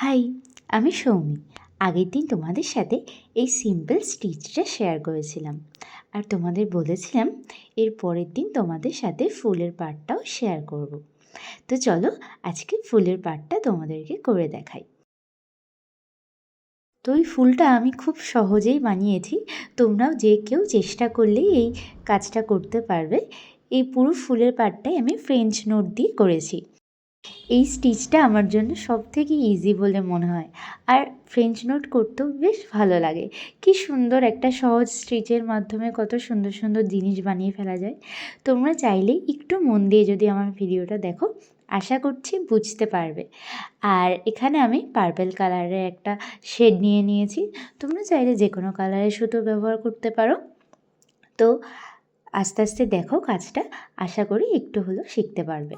High, আমি সৌমি। আগের দিন তোমাদের সাথে এই সিম্পল স্টিচটা শেয়ার করেছিলাম আর তোমাদের বলেছিলাম এর পরের দিন তোমাদের সাথে ফুলের পার্টটাও শেয়ার করব। তো চলো আজকে ফুলের পার্টটা তোমাদেরকে করে দেখাই। তো এই ফুলটা আমি খুব সহজেই বানিয়েছি, তোমরাও যে কেউ চেষ্টা করলেই এই কাজটা করতে পারবে। এই পুরো ফুলের পার্টটাই আমি ফ্রেঞ্চ নোট দিয়ে করেছি। এই স্টিচটা আমার জন্য সবথেকে ইজি বলে মনে হয়, আর ফ্রেঞ্চ নোট করতেও বেশ ভালো লাগে। কি সুন্দর একটা সহজ স্টিচের মাধ্যমে কত সুন্দর সুন্দর জিনিস বানিয়ে ফেলা যায়। তোমরা চাইলে একটু মন দিয়ে যদি আমার ভিডিওটা দেখো, আশা করছি বুঝতে পারবে। আর এখানে আমি পার্পল কালারের একটা শেড নিয়ে নিয়েছি, তোমরা চাইলে যে কোনো কালারের সুতো ব্যবহার করতে পারো। তো আস্তে আস্তে দেখো কাজটা, আশা করি একটু হলেও শিখতে পারবে।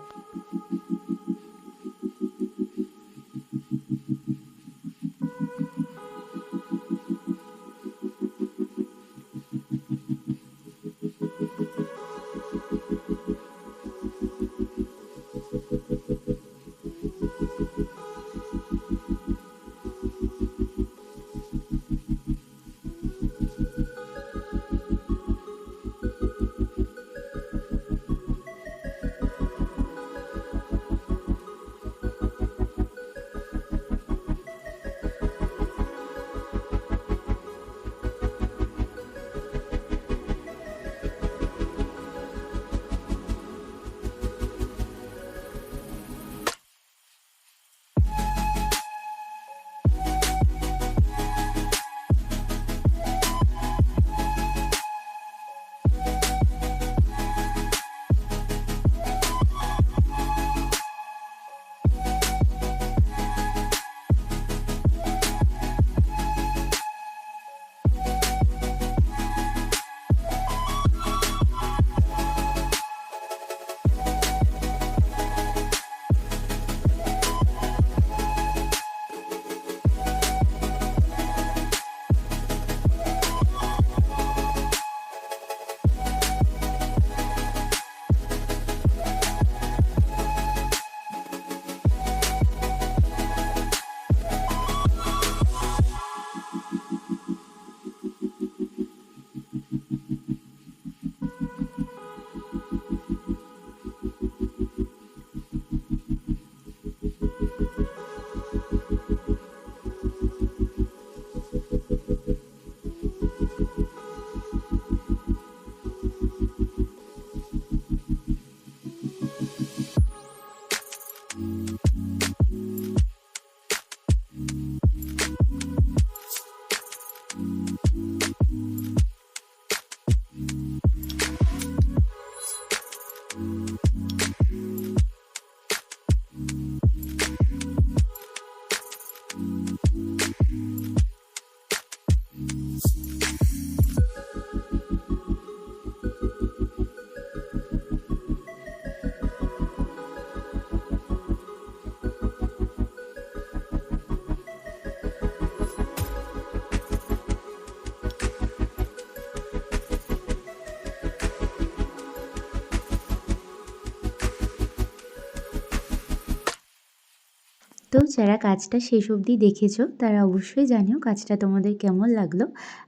তো যারা কাজটা শেষ অবধি দেখেছো তারা অবশ্যই জানিও কাজটা তোমাদের কেমন লাগলো,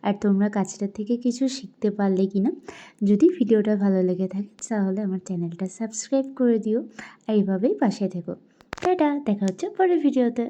আর তোমরা কাজটা থেকে কিছু শিখতে পারলে কি না। যদি ভিডিওটা ভালো লেগে থাকে তাহলে আমার চ্যানেলটা সাবস্ক্রাইব করে দিও, আর এইভাবেই পাশে থেকো। টাটা, দেখা হচ্ছে পরের ভিডিওতে।